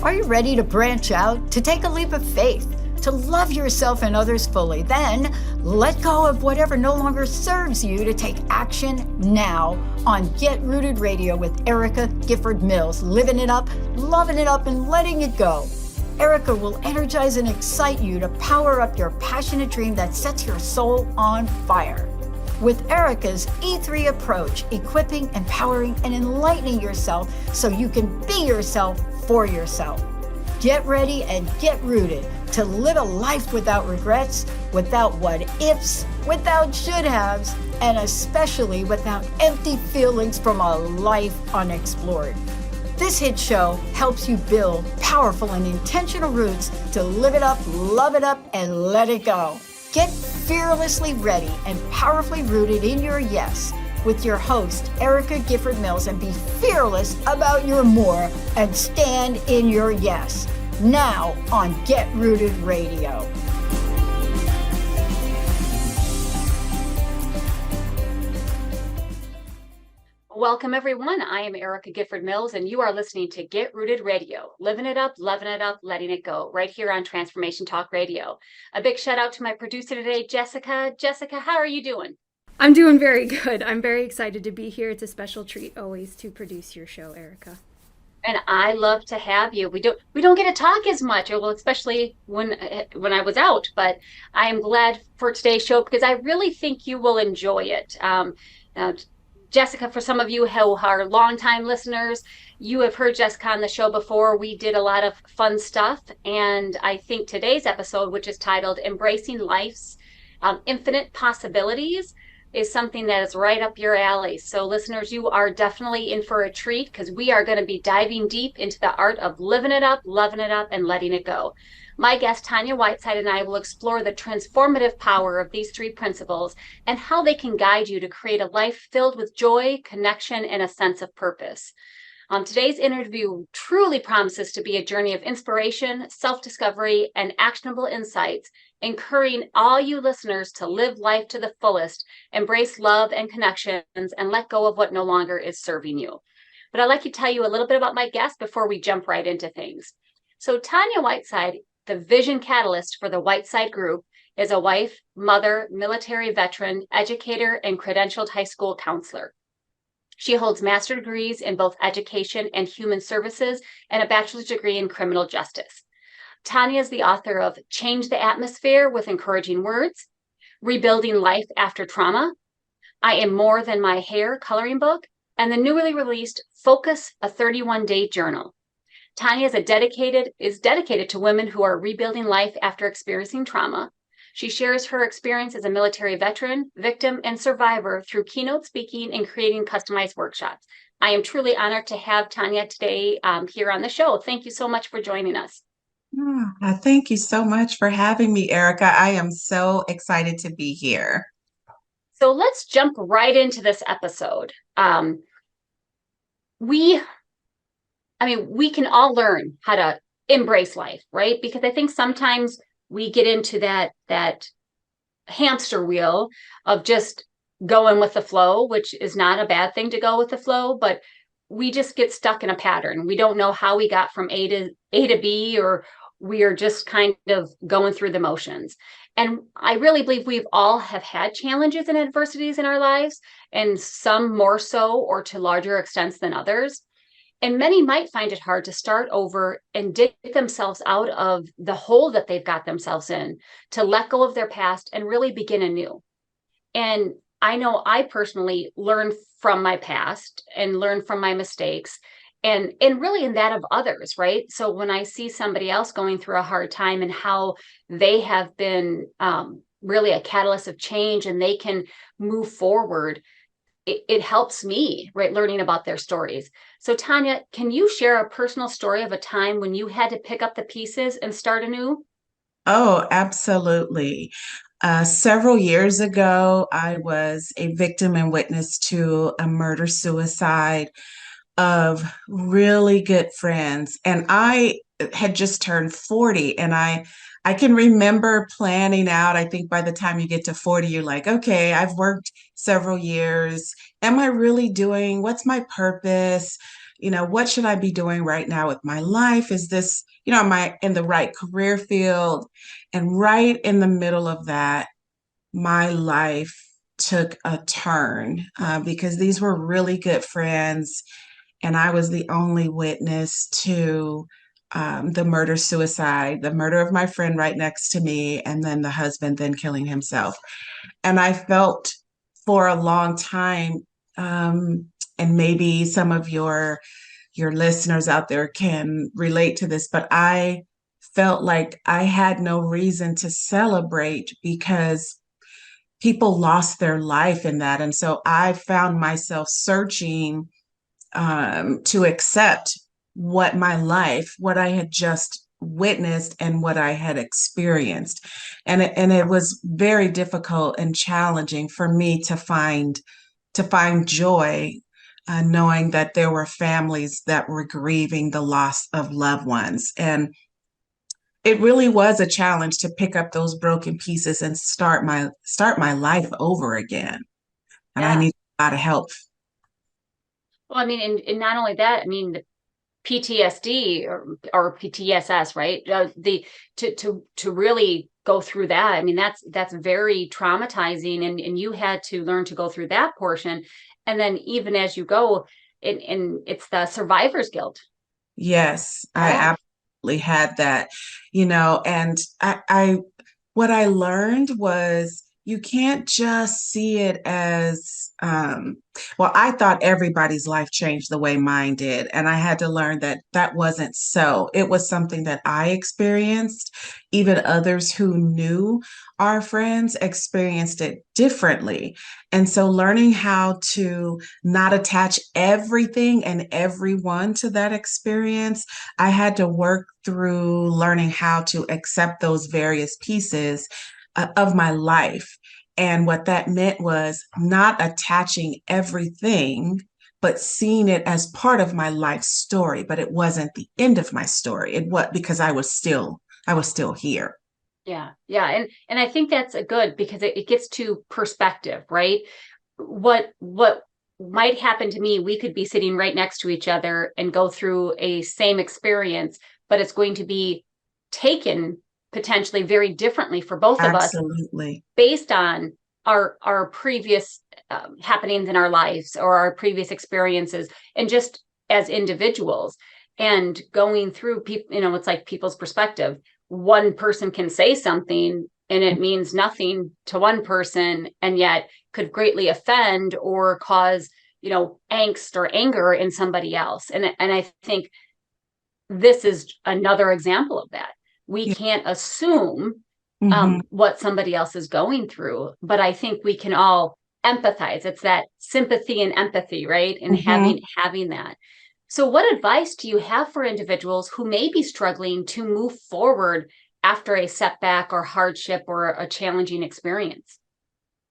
Are you ready to branch out, to take a leap of faith, to love yourself and others fully? Then let go of whatever no longer serves you to take action now on Get Rooted Radio with Erica Gifford Mills, living it up, loving it up, and letting it go. Erica will energize and excite you to power up your passionate dream that sets your soul on fire. With Erica's E3 approach, equipping, empowering, and enlightening yourself so you can be yourself for yourself. Get ready and get rooted to live a life without regrets, without what ifs, without should haves, and especially without empty feelings from a life unexplored. This hit show helps you build powerful and intentional roots to live it up, love it up, and let it go. Get fearlessly ready and powerfully rooted in your yes with your host, Erica Gifford Mills, and be fearless about your more and stand in your yes. Now on Get Rooted Radio. Welcome, everyone. I am Erica Gifford Mills, and you are listening to Get Rooted Radio, living it up, loving it up, letting it go, right here on Transformation Talk Radio. A big shout out to my producer today, Jessica. Jessica, how are you doing? I'm doing very good. I'm very excited to be here. It's a special treat always to produce your show, Erica. And I love to have you. We don't get to talk as much, well, especially when I was out. But I am glad for today's show because I really think you will enjoy it. Jessica, for some of you who are longtime listeners, you have heard Jessica on the show before. We did a lot of fun stuff. And I think today's episode, which is titled Embracing Life's Infinite Possibilities, is something that is right up your alley. So listeners, you are definitely in for a treat because we are going to be diving deep into the art of living it up, loving it up, and letting it go. My guest, Tonya Whiteside, and I will explore the transformative power of these three principles and how they can guide you to create a life filled with joy, connection, and a sense of purpose. Today's interview truly promises to be a journey of inspiration, self-discovery, and actionable insights, encouraging all you listeners to live life to the fullest, embrace love and connections, and let go of what no longer is serving you. But I'd like to tell you a little bit about my guest before we jump right into things. So Tonya Whiteside, the vision catalyst for the Whiteside Group, is a wife, mother, military veteran, educator, and credentialed high school counselor. She holds master's degrees in both education and human services and a bachelor's degree in criminal justice. Tonya is the author of Change the Atmosphere with Encouraging Words, Rebuilding Life After Trauma, I Am More Than My Hair coloring book, and the newly released Focus, a 31-day journal. Tonya is dedicated to women who are rebuilding life after experiencing trauma. She shares her experience as a military veteran, victim, and survivor through keynote speaking and creating customized workshops. I am truly honored to have Tonya today here on the show. Thank you so much for joining us. Thank you so much for having me, Erica. I am so excited to be here. So let's jump right into this episode. We can all learn how to embrace life, right? Because I think sometimes we get into that hamster wheel of just going with the flow, which is not a bad thing to go with the flow, but we just get stuck in a pattern. We don't know how we got from A to B, or we are just kind of going through the motions. And I really believe we've all have had challenges and adversities in our lives, and some more so or to larger extents than others. And many might find it hard to start over and dig themselves out of the hole that they've got themselves in, to let go of their past and really begin anew. And I know I personally learned from my past and learned from my mistakes and really in that of others, right? So when I see somebody else going through a hard time and how they have been really a catalyst of change and they can move forward, it helps me, right, learning about their stories. So Tonya, can you share a personal story of a time when you had to pick up the pieces and start anew? Oh, absolutely. Several years ago, I was a victim and witness to a murder-suicide of really good friends. And I had just turned 40, and I can remember planning out. I think by the time you get to 40, you're like, okay, I've worked several years. Am I really doing, what's my purpose? what should I be doing right now with my life? Is this, am I in the right career field? And right in the middle of that, my life took a turn because these were really good friends, and I was the only witness to the the murder of my friend right next to me, and then the husband then killing himself. And I felt for a long time, and maybe some of your listeners out there can relate to this, but I felt like I had no reason to celebrate because people lost their life in that. And so I found myself searching to accept what I had just witnessed and what I had experienced. And it was very difficult and challenging for me to find joy, knowing that there were families that were grieving the loss of loved ones. And it really was a challenge to pick up those broken pieces and start my life over again. And I Yeah. need a lot of help. Well, I mean, and not only that, I mean, the PTSD or PTSS, right? To really go through that. I mean, that's very traumatizing, and you had to learn to go through that portion. And then even as you go, and it's the survivor's guilt. Yes, I Yeah. absolutely had that, and what I learned was you can't just see it as, well, I thought everybody's life changed the way mine did. And I had to learn that that wasn't so. It was something that I experienced. Even others who knew our friends experienced it differently. And so learning how to not attach everything and everyone to that experience, I had to work through learning how to accept those various pieces of my life. And what that meant was not attaching everything, but seeing it as part of my life story. But it wasn't the end of my story. It was because I was still here. Yeah. Yeah. And I think that's a good, because it gets to perspective, right? What might happen to me, we could be sitting right next to each other and go through a same experience, but it's going to be taken potentially very differently for both of us Absolutely. based on our previous happenings in our lives or our previous experiences, and just as individuals, and going through people, it's like people's perspective. One person can say something and it means nothing to one person, and yet could greatly offend or cause angst or anger in somebody else. And I think this is another example of that. We Yeah. can't assume Mhm. what somebody else is going through, but I think we can all empathize. It's that sympathy and empathy, right? And Mhm. having that. So what advice do you have for individuals who may be struggling to move forward after a setback or hardship or a challenging experience?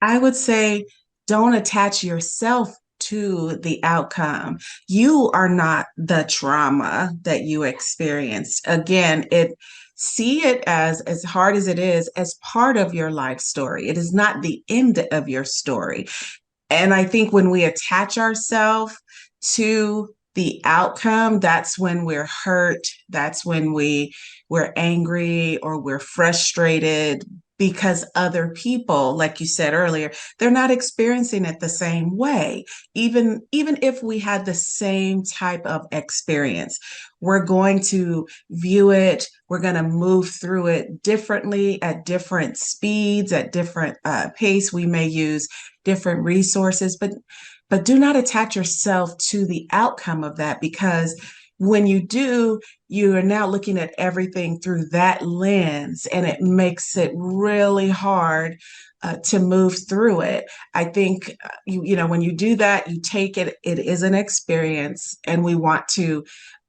I would say don't attach yourself to the outcome. You are not the trauma that you experienced. Again, see it as hard as it is, as part of your life story. It is not the end of your story. And I think when we attach ourselves to the outcome, that's when we're hurt. That's when we're angry or we're frustrated because other people, like you said earlier, they're not experiencing it the same way. Even if we had the same type of experience, we're going to view it, we're going to move through it differently at different speeds, at different pace. We may use different resources, but do not attach yourself to the outcome of that, because when you do, you are now looking at everything through that lens, and it makes it really hard to move through it. I think when you do that, you take it, it is an experience, and we want to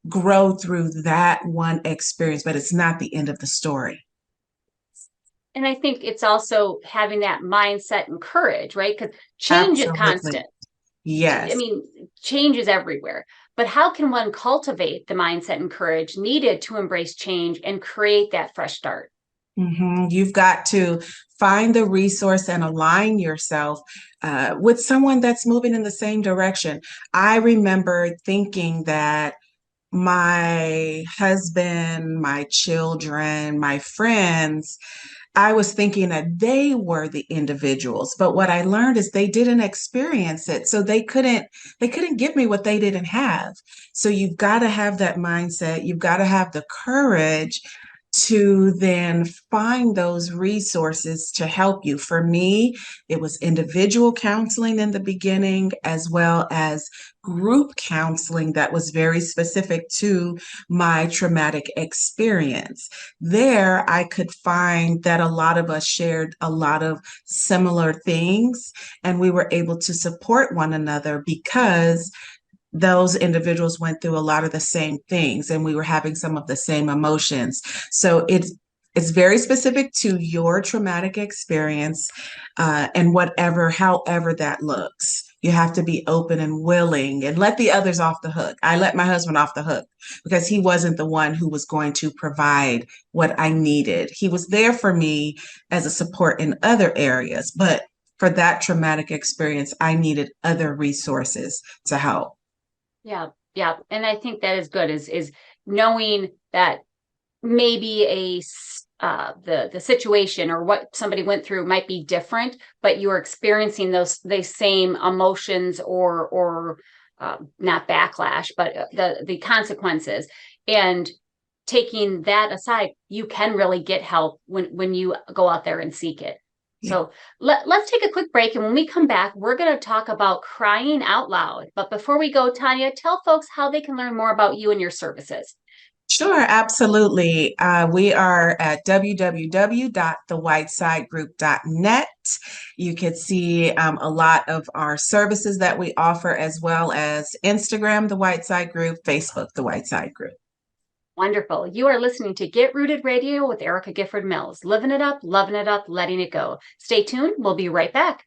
grow through that one experience, but it's not the end of the story. And I think it's also having that mindset and courage, right? Because change is Absolutely. constant. I Yes. mean, change is everywhere. But how can one cultivate the mindset and courage needed to embrace change and create that fresh start? You've got to find the resource and align yourself with someone that's moving in the same direction. I remember thinking that my husband, my children, my friends, I was thinking that they were the individuals, but what I learned is they didn't experience it. So they couldn't give me what they didn't have. So you've got to have that mindset. You've got to have the courage to then find those resources to help you. For me, it was individual counseling in the beginning, as well as group counseling that was very specific to my traumatic experience. There, I could find that a lot of us shared a lot of similar things, and we were able to support one another because those individuals went through a lot of the same things and we were having some of the same emotions. So it's very specific to your traumatic experience, and however that looks. You have to be open and willing and let the others off the hook. I let my husband off the hook because he wasn't the one who was going to provide what I needed. He was there for me as a support in other areas, but for that traumatic experience, I needed other resources to help. Yeah, yeah. And I think that is good, is knowing that maybe the situation or what somebody went through might be different, but you're experiencing the same emotions or not backlash, but the consequences. And taking that aside, you can really get help when you go out there and seek it. So let's take a quick break. And when we come back, we're going to talk about crying out loud. But before we go, Tonya, tell folks how they can learn more about you and your services. Sure, absolutely. We are at www.thewhitesidegroup.net. You can see a lot of our services that we offer, as well as Instagram, The Whiteside Group, Facebook, The Whiteside Group. Wonderful. You are listening to Get Rooted Radio with Erica Gifford Mills. Living it up, loving it up, letting it go. Stay tuned. We'll be right back.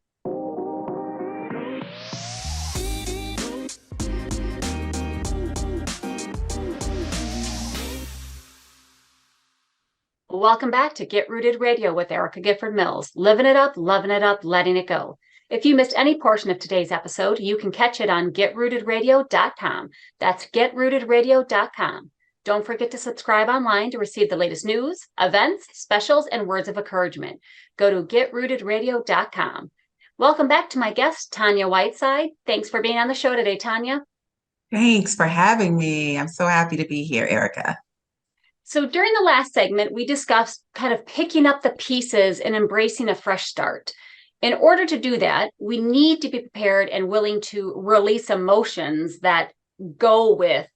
Welcome back to Get Rooted Radio with Erica Gifford Mills. Living it up, loving it up, letting it go. If you missed any portion of today's episode, you can catch it on getrootedradio.com. That's getrootedradio.com. Don't forget to subscribe online to receive the latest news, events, specials, and words of encouragement. Go to getrootedradio.com. Welcome back to my guest, Tonya Whiteside. Thanks for being on the show today, Tonya. Thanks for having me. I'm so happy to be here, Erica. So during the last segment, we discussed kind of picking up the pieces and embracing a fresh start. In order to do that, we need to be prepared and willing to release emotions that go with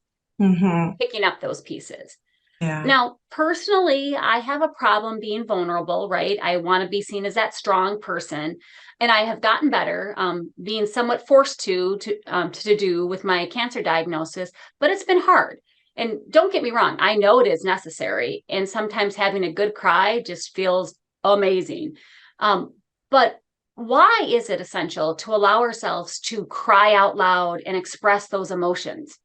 picking up those pieces. Yeah. Now, personally, I have a problem being vulnerable, right? I want to be seen as that strong person. And I have gotten better, being somewhat forced to do with my cancer diagnosis, but it's been hard. And don't get me wrong, I know it is necessary. And sometimes having a good cry just feels amazing. But why is it essential to allow ourselves to cry out loud and express those emotions?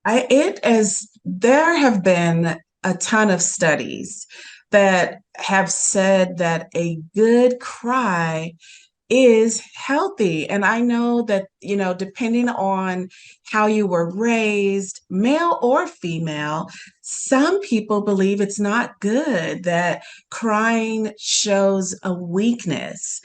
There have been a ton of studies that have said that a good cry is healthy. And I know that, depending on how you were raised, male or female, some people believe it's not good, that crying shows a weakness.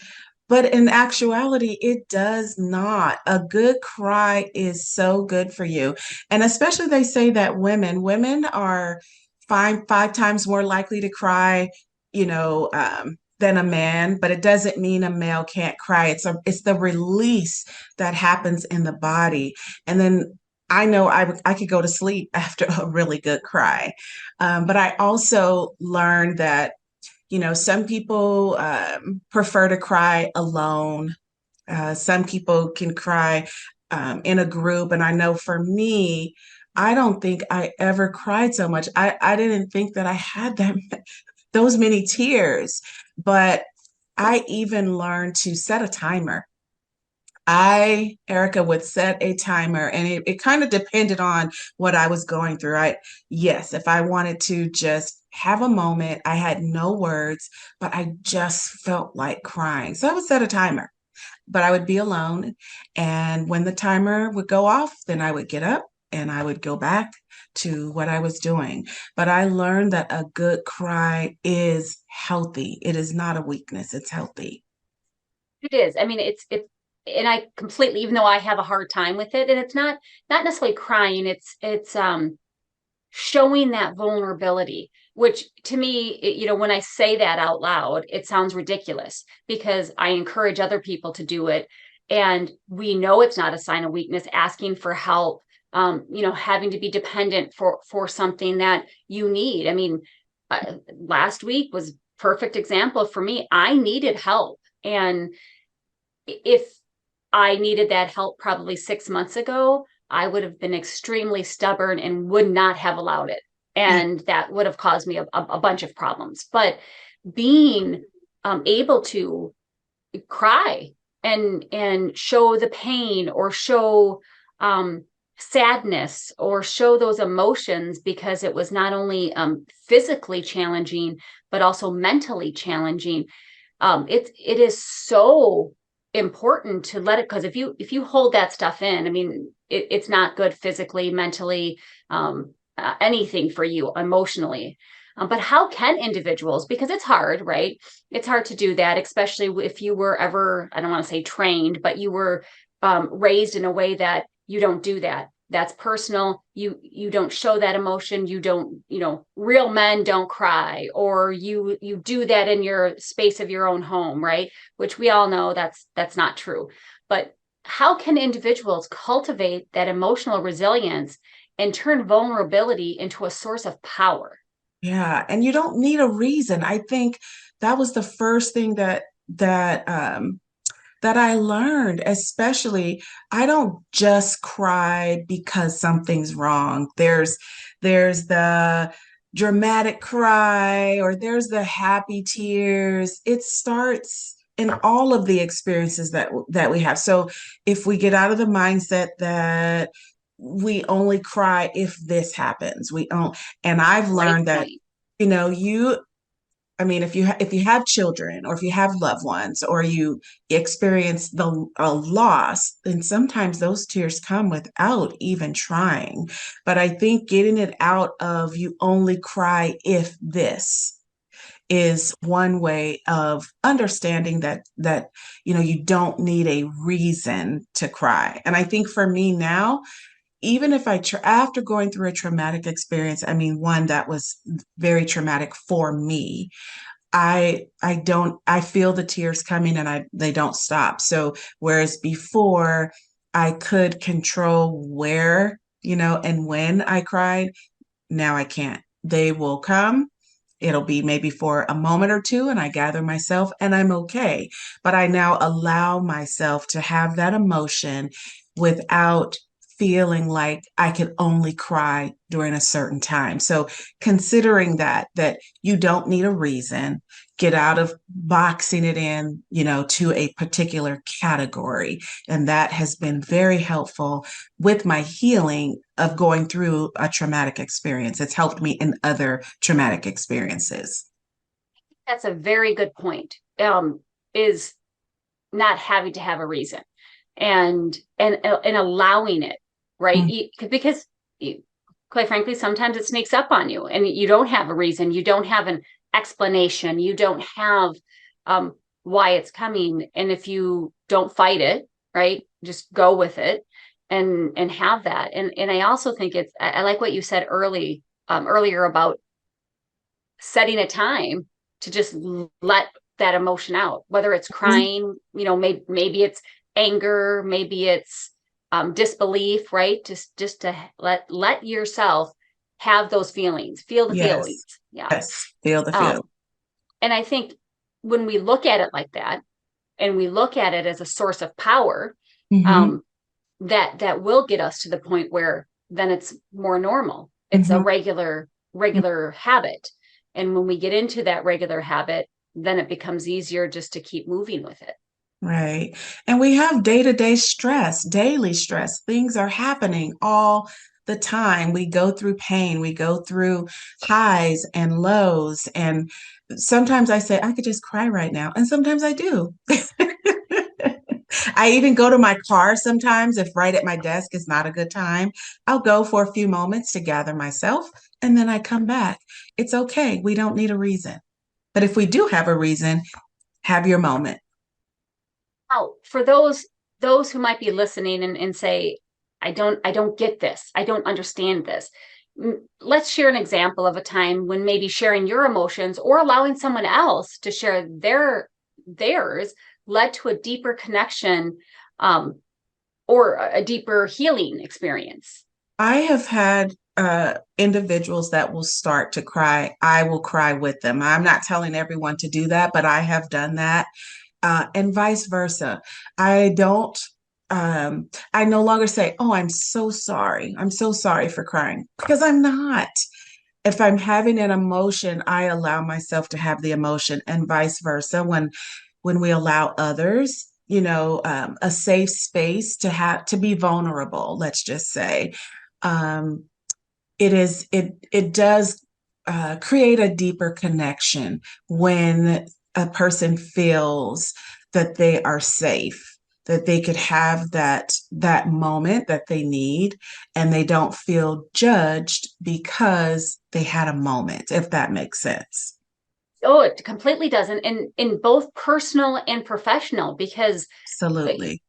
But in actuality, it does not. A good cry is so good for you. And especially they say that women are five times more likely to cry, than a man, but it doesn't mean a male can't cry. It's the release that happens in the body. And then I know I could go to sleep after a really good cry. But I also learned that some people prefer to cry alone. Some people can cry in a group. And I know for me, I don't think I ever cried so much. I didn't think that I had those many tears, but I even learned to set a timer. Erica, would set a timer, and it kind of depended on what I was going through. Yes, if I wanted to just have a moment. I had no words, but I just felt like crying. So I would set a timer, but I would be alone. And when the timer would go off, then I would get up and I would go back to what I was doing. But I learned that a good cry is healthy. It is not a weakness, it's healthy. It is. I mean, and I completely, even though I have a hard time with it, and it's not necessarily crying, it's showing that vulnerability, which to me, when I say that out loud, it sounds ridiculous because I encourage other people to do it. And we know it's not a sign of weakness, asking for help, having to be dependent for something that you need. I mean, last week was perfect example for me. I needed help. And if I needed that help probably 6 months ago, I would have been extremely stubborn and would not have allowed it. And that would have caused me a bunch of problems. But being able to cry and show the pain or show sadness or show those emotions, because it was not only physically challenging, but also mentally challenging. It is so important to let it, because if you hold that stuff in, I mean, it's not good physically, mentally, anything for you emotionally. But how can individuals, because it's hard, right? It's hard to do that, especially if you were ever, I don't want to say trained, but you were raised in a way that you don't do that. That's personal. You don't show that emotion. You don't, real men don't cry, or you do that in your space of your own home, right? Which we all know that's not true. But how can individuals cultivate that emotional resilience and turn vulnerability into a source of power? Yeah, and you don't need a reason. I think that was the first thing that I learned. Especially, I don't just cry because something's wrong. There's the dramatic cry, or there's the happy tears. It starts in all of the experiences that we have. So if we get out of the mindset that we only cry if this happens, we don't. And I've Great learned that, point. you I mean, if you have children, or if you have loved ones, or you experience a loss, then sometimes those tears come without even trying. But I think getting it out of "you only cry if this" is one way of understanding that you don't need a reason to cry. And I think for me now, even if after going through a traumatic experience, I mean, one that was very traumatic for me, I feel the tears coming, and they don't stop. So whereas before I could control where, and when I cried, now I can't. They will come. It'll be maybe for a moment or two, and I gather myself and I'm okay. But I now allow myself to have that emotion without feeling like I could only cry during a certain time. So considering that you don't need a reason, get out of boxing it in, to a particular category. And that has been very helpful with my healing of going through a traumatic experience. It's helped me in other traumatic experiences. That's a very good point. Is not having to have a reason, and allowing it, right? Because quite frankly, sometimes it sneaks up on you and you don't have a reason. You don't have an explanation. You don't have why it's coming. And if you don't fight it, right, just go with it and have that. And I also think I like what you said earlier about setting a time to just let that emotion out, whether it's crying, maybe it's anger, maybe it's disbelief, right? Just to let yourself have those feelings, feel the Yes. feelings. Yeah. Yes. Feel the feel. And I think when we look at it like that, and we look at it as a source of power, that will get us to the point where then it's more normal. It's a regular habit. And when we get into that regular habit, then it becomes easier just to keep moving with it. Right. And we have day-to-day stress, daily stress. Things are happening all the time. We go through pain, we go through highs and lows. And sometimes I say, I could just cry right now. And sometimes I do. I even go to my car sometimes if right at my desk is not a good time. I'll go for a few moments to gather myself and then I come back. It's okay. We don't need a reason. But if we do have a reason, have your moment. Now, for those who might be listening and say, I don't get this. I don't understand this. Let's share an example of a time when maybe sharing your emotions or allowing someone else to share theirs led to a deeper connection, or a deeper healing experience. I have had individuals that will start to cry. I will cry with them. I'm not telling everyone to do that, but I have done that. And vice versa. I don't, I no longer say, oh, I'm so sorry. I'm so sorry for crying, because I'm not. If I'm having an emotion, I allow myself to have the emotion, and vice versa. When we allow others, a safe space to be vulnerable, let's just say, um, it does create a deeper connection when a person feels that they are safe, that they could have that moment that they need, and they don't feel judged because they had a moment, if that makes sense. Oh, it completely doesn't. In both personal and professional, because Absolutely.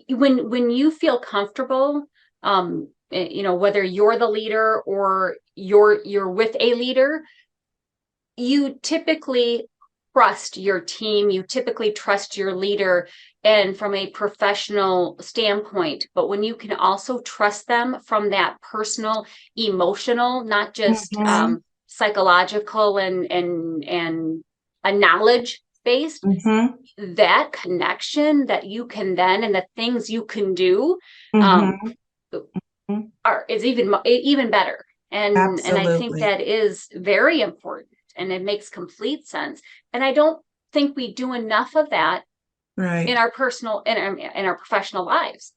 when you feel comfortable, whether you're the leader or you're with a leader, you typically trust your team, you typically trust your leader, and from a professional standpoint. But when you can also trust them from that personal, emotional, not just Mm-hmm. psychological and a knowledge based, Mm-hmm. that connection that you can then, and the things you can do, Mm-hmm. is even better. And I think Absolutely. that is very important, and it makes complete sense. And I don't think we do enough of that in Right. our personal, in our professional lives.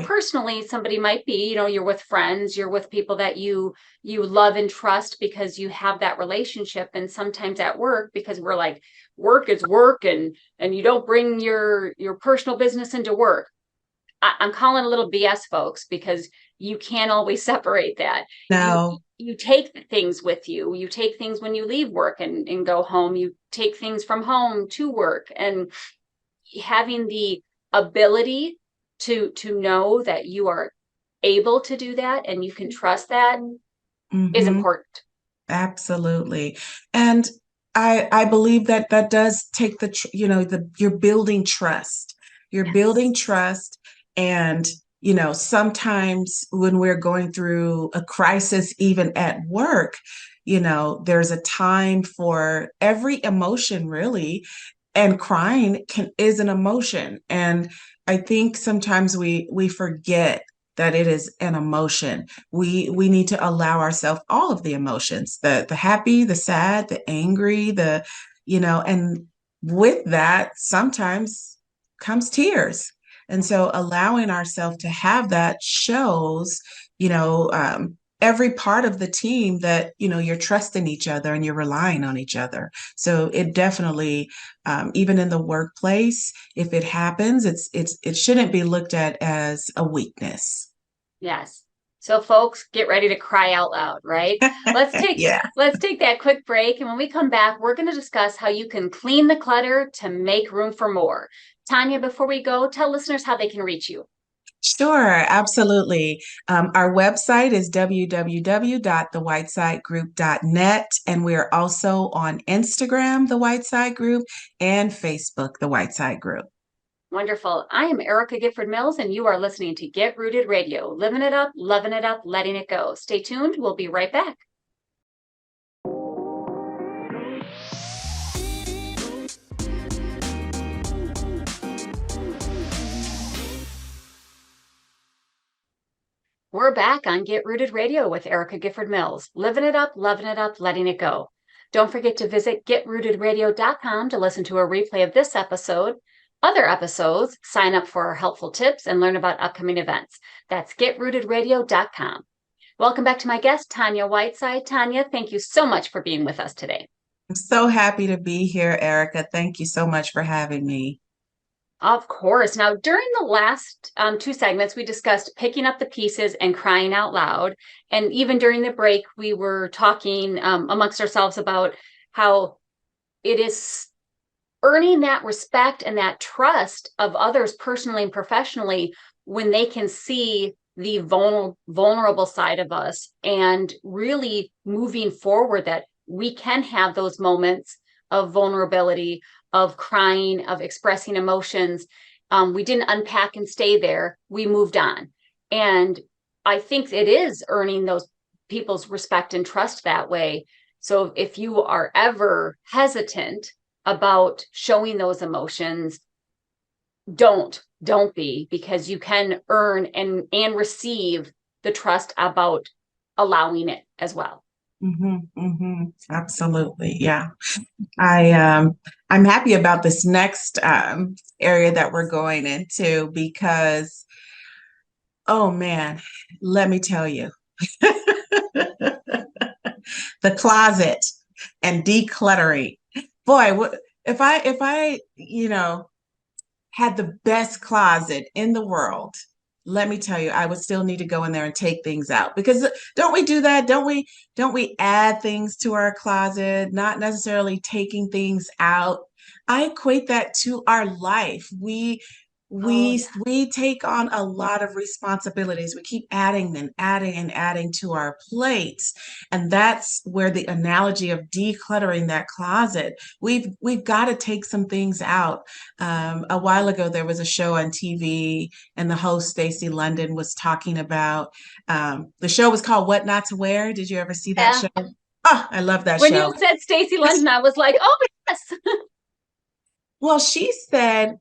Personally, somebody might be, you're with friends, you're with people that you love and trust because you have that relationship. And sometimes at work, because we're like, work is work, and you don't bring your personal business into work. I'm calling a little BS, folks, because you can't always separate that. No. You take things with you. You take things when you leave work and go home. You take things from home to work, and having the ability to know that you are able to do that and you can trust that is Mm-hmm. important. Absolutely. And I believe that that does take you're building trust. You're Yes. building trust. And, sometimes when we're going through a crisis, even at work, there's a time for every emotion, really. And crying is an emotion. And I think sometimes we forget that it is an emotion. We need to allow ourselves all of the emotions, the happy, the sad, the angry, and with that sometimes comes tears. And so allowing ourselves to have that shows, every part of the team that, you're trusting each other and you're relying on each other. So it definitely, even in the workplace, if it happens, it shouldn't be looked at as a weakness. Yes. So folks, get ready to cry out loud, right? Yeah. Let's take that quick break. And when we come back, we're going to discuss how you can clean the clutter to make room for more. Tonya, before we go, tell listeners how they can reach you. Sure, absolutely. Our website is www.thewhitesidegroup.net, and we are also on Instagram, The Whiteside Group, and Facebook, The Whiteside Group. Wonderful. I am Erica Gifford Mills, and you are listening to Get Rooted Radio, living it up, loving it up, letting it go. Stay tuned. We'll be right back. We're back on Get Rooted Radio with Erica Gifford Mills, living it up, loving it up, letting it go. Don't forget to visit getrootedradio.com to listen to a replay of this episode, other episodes, sign up for our helpful tips, and learn about upcoming events. That's getrootedradio.com. Welcome back to my guest, Tonya Whiteside. Tonya, thank you so much for being with us today. I'm so happy to be here, Erica. Thank you so much for having me. Of course. Now, during the last two segments, we discussed picking up the pieces and crying out loud. And even during the break, we were talking amongst ourselves about how it is earning that respect and that trust of others personally and professionally when they can see the vulnerable side of us and really moving forward, that we can have those moments of vulnerability, of crying, of expressing emotions. We didn't unpack and stay there. We moved on. And I think it is earning those people's respect and trust that way. So if you are ever hesitant about showing those emotions, don't be, because you can earn and receive the trust about allowing it as well. Absolutely. Yeah. I'm happy about this next area that we're going into because, oh man, let me tell you, the closet and decluttering. Boy, if I had the best closet in the world, let me tell you, I would still need to go in there and take things out, because don't we do that? Don't we add things to our closet, not necessarily taking things out? I equate that to our life. We take on a lot of responsibilities. We keep adding and adding and adding to our plates. And that's where the analogy of decluttering that closet, we've got to take some things out. A while ago, there was a show on TV, and the host, Stacey London, was talking about the show was called What Not to Wear. Did you ever see that show? Oh, I love that When show. you said Stacey London, I was like, oh, yes. Well, she said,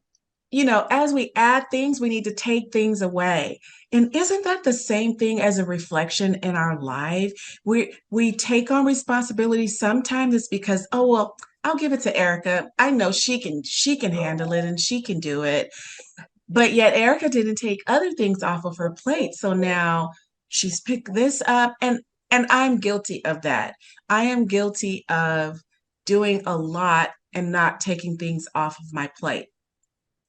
as we add things, we need to take things away. And isn't that the same thing as a reflection in our life? We take on responsibility. Sometimes it's because, oh well, I'll give it to Erica. I know she can handle it and she can do it. But yet Erica didn't take other things off of her plate. So now she's picked this up, and I'm guilty of that. I am guilty of doing a lot and not taking things off of my plate.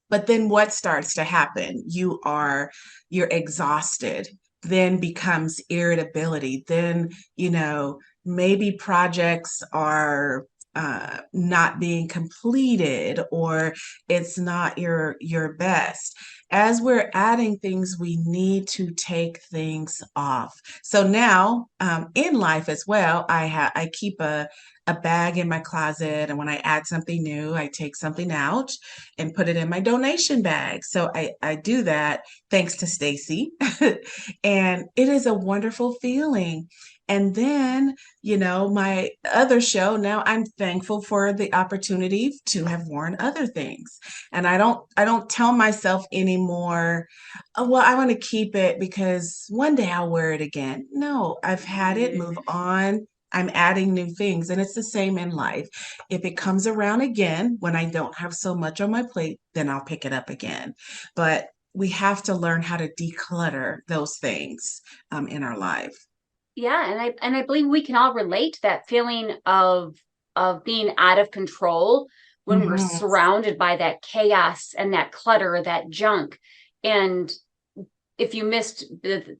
But then what starts to happen? You're exhausted, then becomes irritability. Then, maybe projects are not being completed, or it's not your best. As we're adding things, we need to take things off. So now, in life as well, I keep a bag in my closet, and when I add something new, I take something out and put it in my donation bag. So I do that thanks to Stacy. And it is a wonderful feeling. And then, my other show, now I'm thankful for the opportunity to have worn other things. And I don't tell myself anymore, oh, well, I want to keep it because one day I'll wear it again. No, I've had it, move on. I'm adding new things. And it's the same in life. If it comes around again when I don't have so much on my plate, then I'll pick it up again. But we have to learn how to declutter those things in our life. Yeah, and I believe we can all relate to that feeling of being out of control when we're Mhm. surrounded by that chaos and that clutter, that junk. And if you missed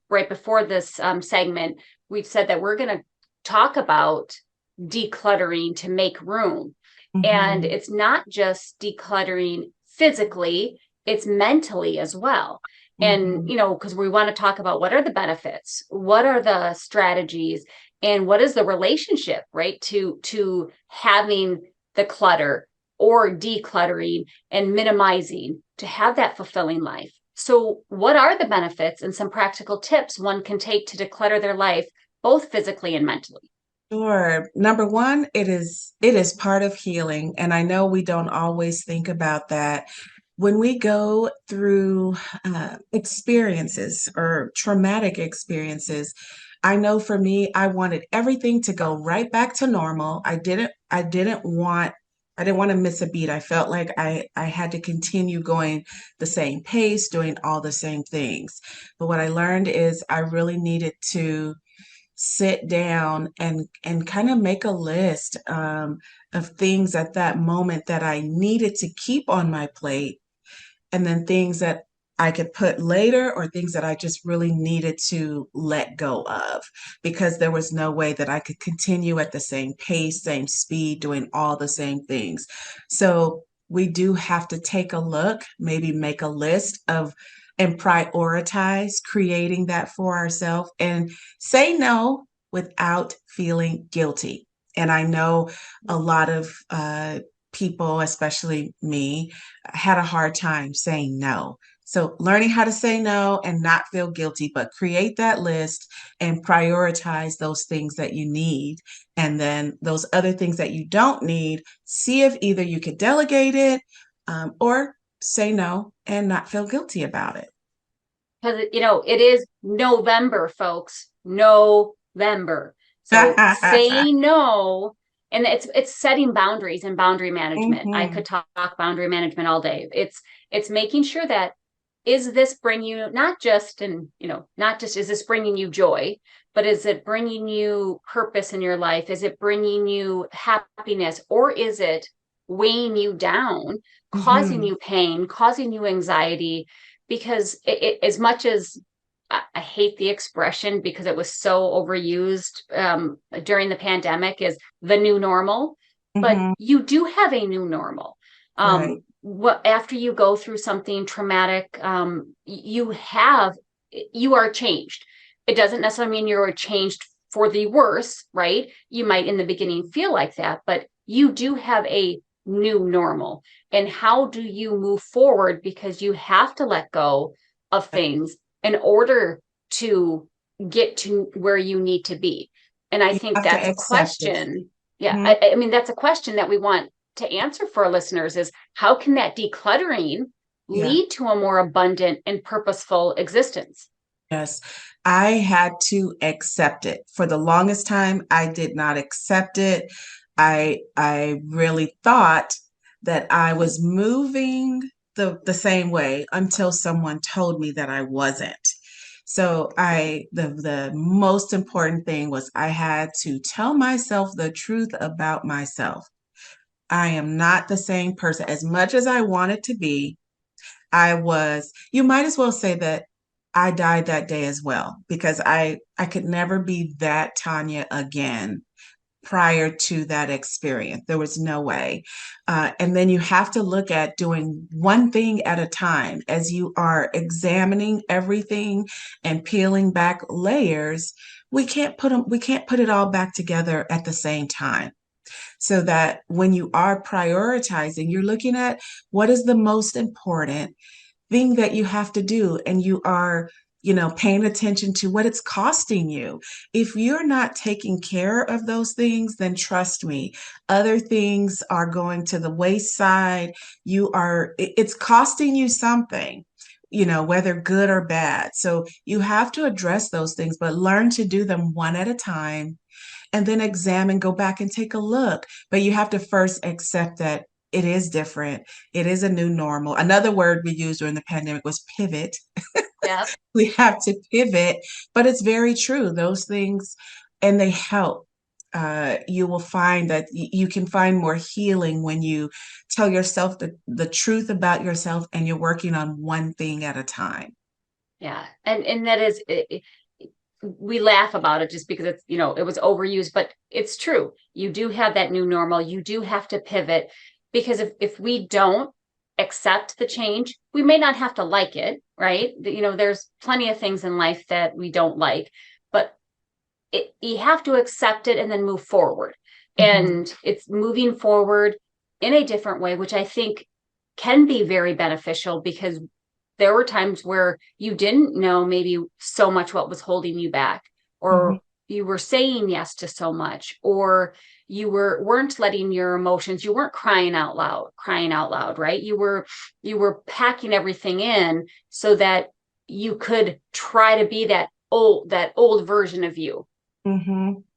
right before this segment, we've said that we're going to talk about decluttering to make room. And Mhm. it's not just decluttering physically, it's mentally as well. And, Mhm. because we want to talk about what are the benefits, what are the strategies, and what is the relationship, right, to having the clutter or decluttering and minimizing to have that fulfilling life. So, what are the benefits and some practical tips one can take to declutter their life, both physically and mentally? Sure. Number one, it is part of healing. And I know we don't always think about that. When we go through experiences or traumatic experiences, I know for me, I wanted everything to go right back to normal. I didn't want to miss a beat. I felt like I had to continue going the same pace, doing all the same things. But what I learned is I really needed to sit down and kind of make a list of things at that moment that I needed to keep on my plate, and then things that I could put later, or things that I just really needed to let go of, because there was no way that I could continue at the same pace, same speed, doing all the same things. So we do have to take a look, maybe make a list of and prioritize creating that for ourselves, and say no without feeling guilty. And I know a lot of people, especially me, had a hard time saying no. So learning how to say no and not feel guilty, but create that list and prioritize those things that you need. And then those other things that you don't need, see if either you could delegate it, or say no and not feel guilty about it. Because, it is November, folks. November. So saying no, and it's setting boundaries and boundary management. I could talk boundary management all day. It's making sure that, is this bringing you not just is this bringing you joy, but is it bringing you purpose in your life? Is it bringing you happiness, or is it weighing you down, causing you pain, causing you anxiety? Because as much as I hate the expression, because it was so overused during the pandemic, is the new normal, but you do have a new normal. Right. After you go through something traumatic, you are changed. It doesn't necessarily mean you're changed for the worse, right? You might in the beginning feel like that, but you do have a new normal. And how do you move forward? Because you have to let go of things in order to get to where you need to be. And I think that's a question. Yeah. I mean, that's a question that we want to answer for our listeners, is how can that decluttering lead to a more abundant and purposeful existence? Yes, I had to accept it. For the longest time, I did not accept it. I really thought that I was moving the same way until someone told me that I wasn't. So the most important thing was I had to tell myself the truth about myself. I am not the same person. As much as I wanted to be, you might as well say that I died that day as well, because I could never be that Tonya again prior to that experience. There was no way. And then you have to look at doing one thing at a time. As you are examining everything and peeling back layers, we can't put it all back together at the same time. So that when you are prioritizing, you're looking at what is the most important thing that you have to do, and you are paying attention to what it's costing you. If you're not taking care of those things, then trust me, other things are going to the wayside. It's costing you something, whether good or bad. So you have to address those things, but learn to do them one at a time, and then go back and take a look. But you have to first accept that it is different. It is a new normal. Another word we used during the pandemic was pivot. Yeah. We have to pivot, but it's very true. Those things, and they help. You will find that you can find more healing when you tell yourself the truth about yourself, and you're working on one thing at a time. Yeah. And that is, we laugh about it just because it's, it was overused, but it's true. You do have that new normal. You do have to pivot, because if we don't accept the change, we may not have to like it, right? There's plenty of things in life that we don't like, but you have to accept it and then move forward. And it's moving forward in a different way, which I think can be very beneficial, because there were times where you didn't know maybe so much what was holding you back, or you were saying yes to so much, or you weren't letting your emotions, you weren't crying out loud, right? You were packing everything in so that you could try to be that old version of you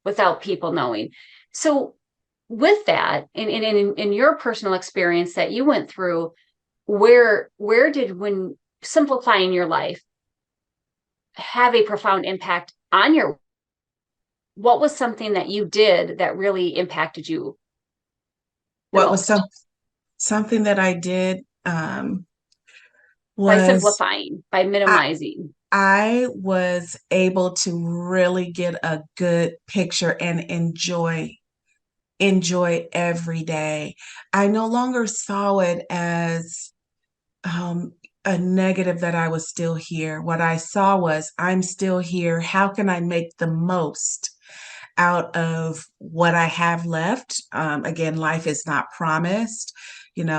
without people knowing. So with that, in your personal experience that you went through, where did, when simplifying your life, have a profound impact on your what was something that you did that really impacted you the What was most? something that I did By was simplifying, by I, minimizing. I was able to really get a good picture and enjoy every day. I no longer saw it as um, a negative that I was still here. What I saw was, I'm still here. How can I make the most out of what I have left? Again, life is not promised.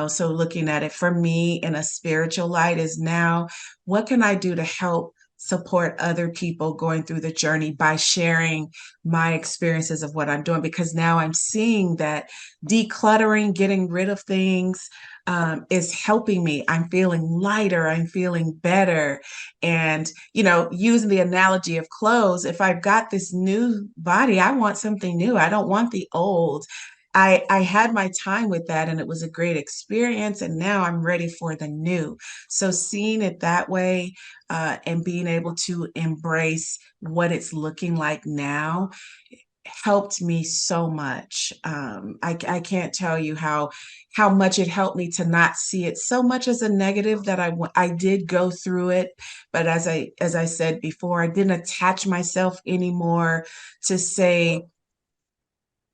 So looking at it for me in a spiritual light is now, what can I do to help support other people going through the journey by sharing my experiences of what I'm doing? Because now I'm seeing that decluttering, getting rid of things, is helping me. I'm feeling lighter. I'm feeling better. And, using the analogy of clothes, if I've got this new body, I want something new. I don't want the old. I had my time with that and it was a great experience. And now I'm ready for the new. So seeing it that way, and being able to embrace what it's looking like now helped me so much. I can't tell you how much it helped me to not see it so much as a negative that I did go through it, but as I said before, I didn't attach myself anymore to say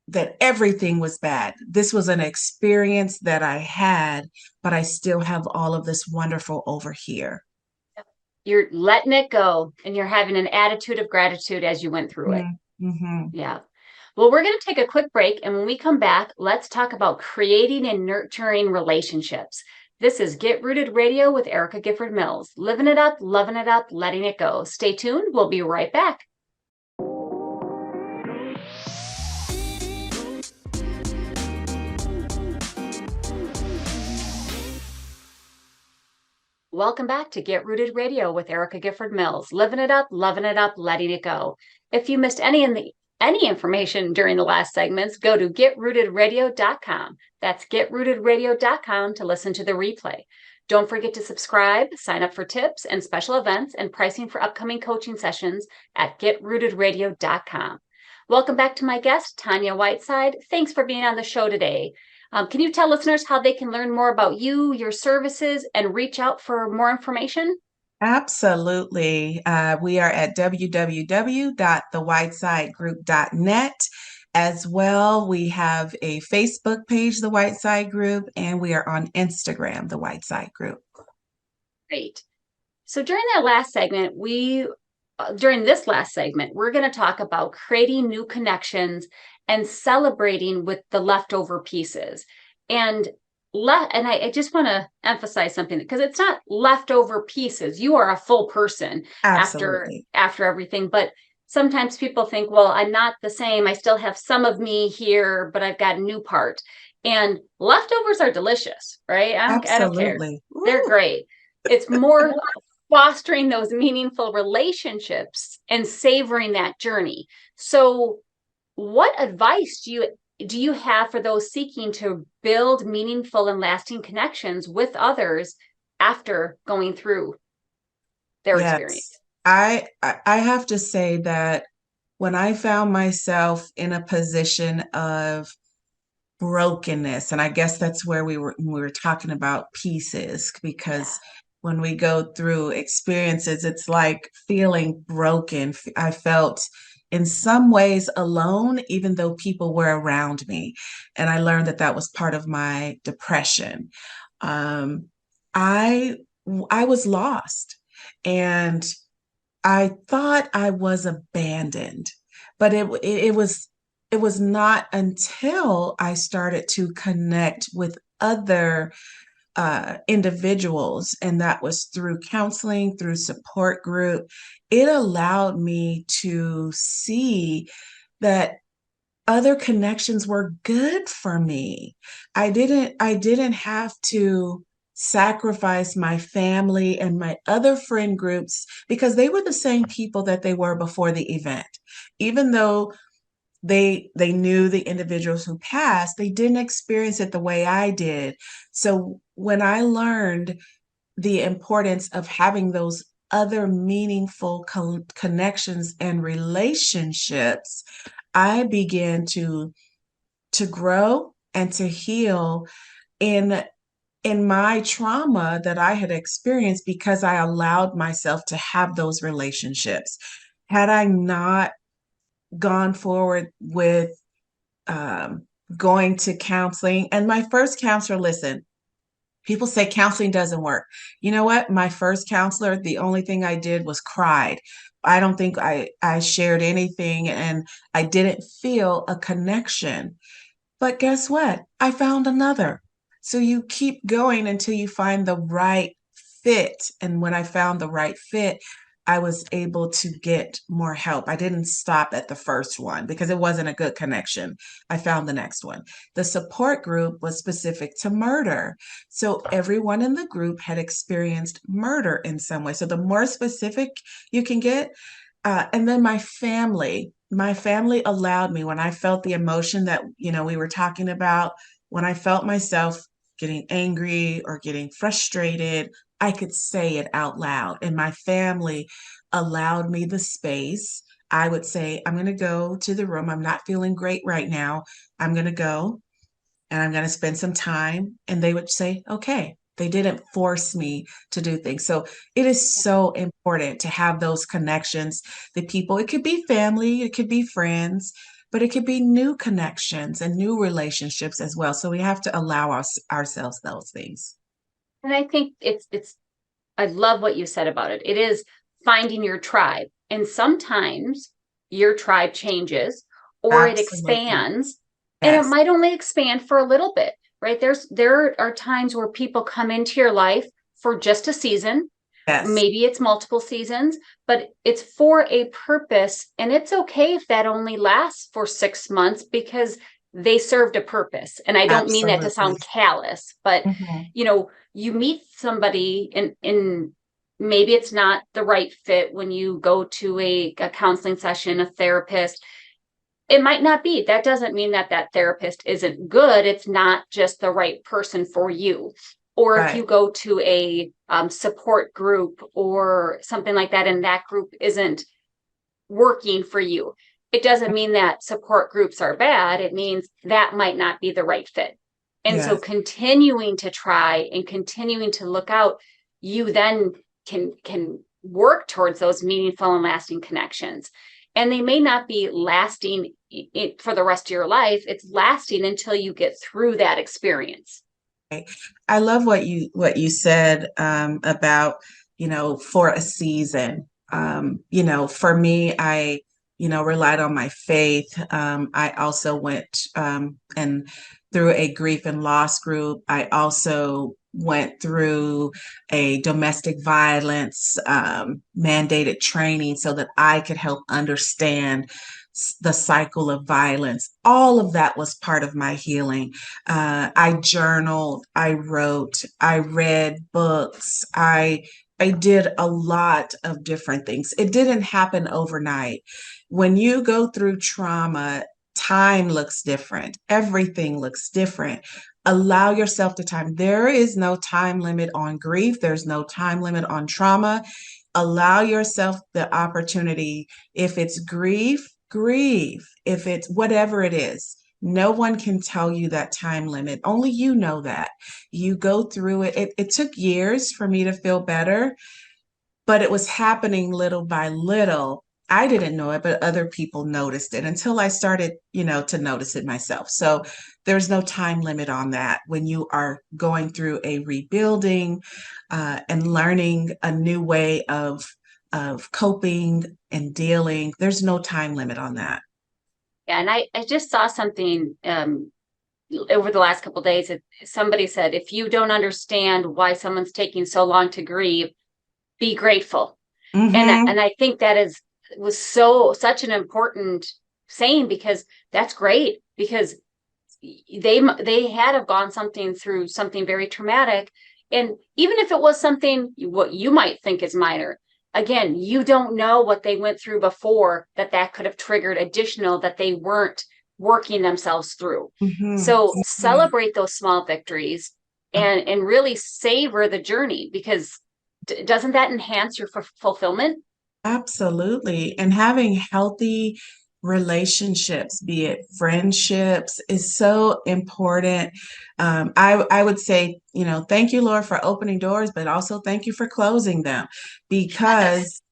that everything was bad. This was an experience that I had, but I still have all of this wonderful over here. You're letting it go and you're having an attitude of gratitude as you went through it. Mm-hmm. Yeah. Well, we're going to take a quick break. And when we come back, let's talk about creating and nurturing relationships. This is Get Rooted Radio with Erica Gifford Mills. Living it up, loving it up, letting it go. Stay tuned. We'll be right back. Welcome back to Get Rooted Radio with Erica Gifford Mills. Living it up, loving it up, letting it go. If you missed any information during the last segments, go to getrootedradio.com. That's getrootedradio.com to listen to the replay. Don't forget to subscribe, sign up for tips and special events and pricing for upcoming coaching sessions at getrootedradio.com. Welcome back to my guest, Tonya Whiteside. Thanks for being on the show today. Can you tell listeners how they can learn more about you, your services, and reach out for more information? Absolutely. We are at www.thewhitesidegroup.net. As well, we have a Facebook page, The Whiteside Group, and we are on Instagram, The Whiteside Group. Great. So during this last segment, we're going to talk about creating new connections and celebrating with the leftover pieces. And I just want to emphasize something, because it's not leftover pieces. You are a full person after everything. But sometimes people think, well, I'm not the same. I still have some of me here, but I've got a new part. And leftovers are delicious, right? I don't care. They're great. It's more fostering those meaningful relationships and savoring that journey. So what advice do you have for those seeking to build meaningful and lasting connections with others after going through their experience? I have to say that when I found myself in a position of brokenness, and I guess that's where we were talking about pieces, because when we go through experiences, it's like feeling broken. I felt in some ways alone, even though people were around me. And I learned that was part of my depression. I was lost and I thought I was abandoned, but it was not until I started to connect with other individuals, and that was through counseling, through support group. It allowed me to see that other connections were good for me. I didn't have to sacrifice my family and my other friend groups, because they were the same people that they were before the event. Even though they knew the individuals who passed, they didn't experience it the way I did. So when I learned the importance of having those other meaningful connections and relationships, I began to grow and to heal in my trauma that I had experienced because I allowed myself to have those relationships. Had I not gone forward with um, going to counseling, and my first counselor, listen, people say counseling doesn't work. You know what? My first counselor, the only thing I did was cried. I don't think I shared anything, and I didn't feel a connection. But guess what? I found another. So you keep going until you find the right fit. And when I found the right fit, I was able to get more help. I didn't stop at the first one because it wasn't a good connection. I found the next one. The support group was specific to murder. So everyone in the group had experienced murder in some way. So the more specific you can get, and then my family allowed me when I felt the emotion that, we were talking about, when I felt myself getting angry or getting frustrated, I could say it out loud. And my family allowed me the space. I would say, I'm going to go to the room. I'm not feeling great right now. I'm going to go and I'm going to spend some time. And they would say, okay. They didn't force me to do things. So it is so important to have those connections. The people, it could be family, it could be friends, but it could be new connections and new relationships as well. So we have to allow ourselves those things. And I think I love what you said about it. It is finding your tribe. And sometimes your tribe changes or it Absolutely. expands, and it Yes. might only expand for a little bit, right? There are times where people come into your life for just a season. Yes. Maybe it's multiple seasons, but it's for a purpose. And it's okay if that only lasts for 6 months because they served a purpose. And I don't mean that to sound Absolutely. callous, but Mhm. you meet somebody and maybe it's not the right fit when you go to a counseling session, a therapist. It might not be. That doesn't mean that therapist isn't good. It's not just the right person for you. Or if you Right. go to a support group or something like that, and that group isn't working for you, it doesn't mean that support groups are bad. It means that might not be the right fit. And so Yes. continuing to try and continuing to look out, you then can work towards those meaningful and lasting connections. And they may not be lasting for the rest of your life. It's lasting until you get through that experience. I love what you said about, for a season. For me, I, relied on my faith. I also went and through a grief and loss group. I also went through a domestic violence mandated training so that I could help understand the cycle of violence. All of that was part of my healing. I journaled, I wrote, I read books, I did a lot of different things. It didn't happen overnight. When you go through trauma, time looks different. Everything looks different. Allow yourself the time. There is no time limit on grief. There's no time limit on trauma. Allow yourself the opportunity. If it's grief, grieve. If it's whatever it is, no one can tell you that time limit. Only you know that. You go through it. It took years for me to feel better, but it was happening little by little. I didn't know it, but other people noticed it until I started, to notice it myself. So there's no time limit on that. When you are going through a rebuilding and learning a new way of coping and dealing, there's no time limit on that. Yeah, and I just saw something over the last couple of days. Somebody said, if you don't understand why someone's taking so long to grieve, be grateful. Mm-hmm. And I think that was such an important saying, because that's great, because they had have gone through something very traumatic. And even if it was something what you might think is minor, again, you don't know what they went through before that could have triggered additional that they weren't working themselves through. Mm-hmm. So Mm-hmm. celebrate those small victories and really savor the journey, because doesn't that enhance your fulfillment? Absolutely. And having healthy relationships, be it friendships, is so important. I would say, thank you, Lord, for opening doors, but also thank you for closing them because,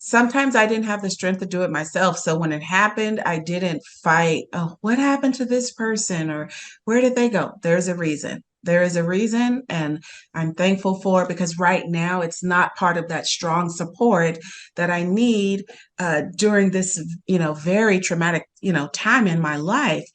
sometimes I didn't have the strength to do it myself. So when it happened, I didn't fight. Oh, what happened to this person? Or where did they go? There's a reason. There is a reason, and I'm thankful for it because right now it's not part of that strong support that I need during this, very traumatic, time in my life.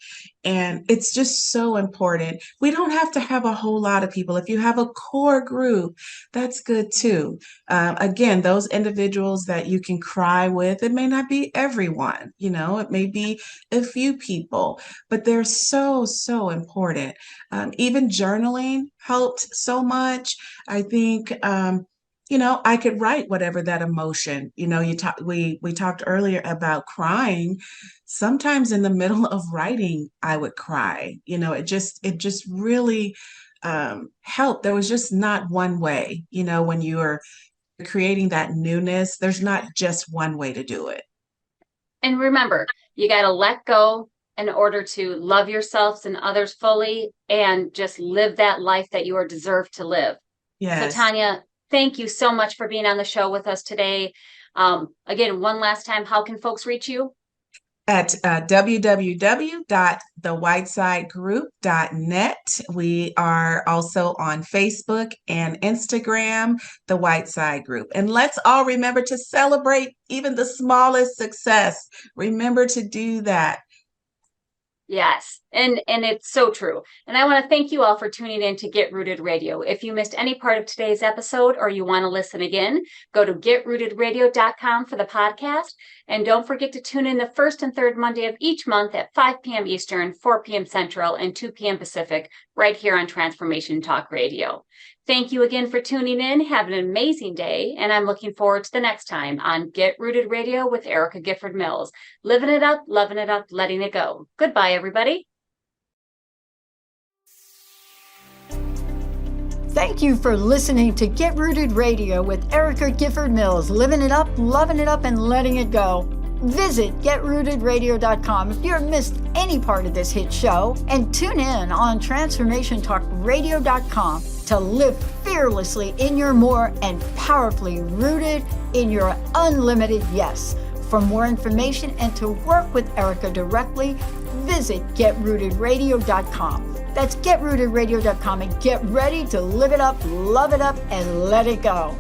And it's just so important. We don't have to have a whole lot of people. If you have a core group, that's good too. Again, those individuals that you can cry with, it may not be everyone, it may be a few people, but they're so, so important. Even journaling helped so much. I think, I could write whatever that emotion, we talked earlier about crying. Sometimes in the middle of writing, I would cry. It just really helped. There was just not one way, when you are creating that newness, there's not just one way to do it. And remember, you got to let go in order to love yourselves and others fully and just live that life that you are deserved to live. Yes. So Tonya, thank you so much for being on the show with us today. Again, one last time, how can folks reach you? At www.thewhitesidegroup.net. We are also on Facebook and Instagram, The Whiteside Group. And let's all remember to celebrate even the smallest success. Remember to do that. Yes, and it's so true. And I want to thank you all for tuning in to Get Rooted Radio. If you missed any part of today's episode or you want to listen again, go to getrootedradio.com for the podcast. And don't forget to tune in the first and third Monday of each month at 5 p.m. Eastern, 4 p.m. Central, and 2 p.m. Pacific, right here on Transformation Talk Radio. Thank you again for tuning in. Have an amazing day, and I'm looking forward to the next time on Get Rooted Radio with Erica Gifford Mills. Living it up, loving it up, letting it go. Goodbye, everybody. Thank you for listening to Get Rooted Radio with Erica Gifford Mills, living it up, loving it up, and letting it go. Visit getrootedradio.com if you've missed any part of this hit show, and tune in on transformationtalkradio.com to live fearlessly in your more and powerfully rooted in your unlimited yes. For more information and to work with Erica directly, visit getrootedradio.com. That's getrootedradio.com, and get ready to live it up, love it up, and let it go.